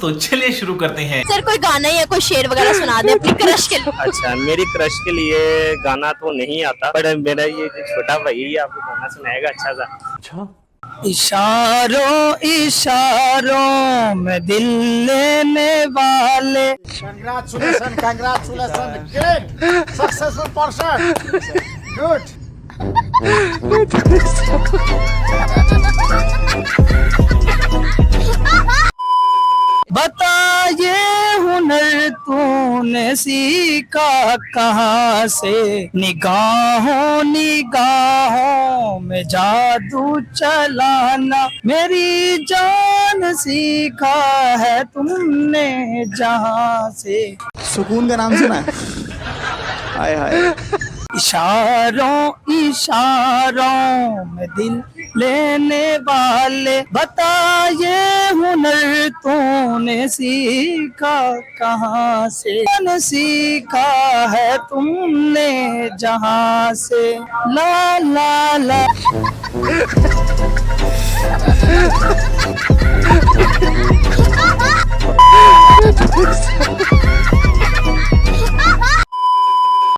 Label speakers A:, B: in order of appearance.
A: तो चलिए शुरू करते हैं।
B: सर कोई गाना या कोई शेर वगैरह सुना दे अपनी क्रश के लिए।
C: अच्छा, मेरी क्रश के लिए गाना तो नहीं आता, पर मेरा ये जो छोटा भाई है आपको गाना सुनाएगा अच्छा सा।
D: अच्छा,
E: इशारों इशारों में दिल लेने वाले।
F: Congratulations, congratulations, great, successful person, good.
E: बता ये हुनर तूने सीखा कहाँ से, निगाहों निगाहों में जादू चलाना मेरी जान सीखा है तुमने जहाँ से।
F: सुकून का नाम सुना है? हाय हाय।
E: इशारों इशारों में दिल लेने वाले, बता ये हुनर तूने सीखा कहाँ से, कौन सीखा है तुमने जहाँ से। ला ला ला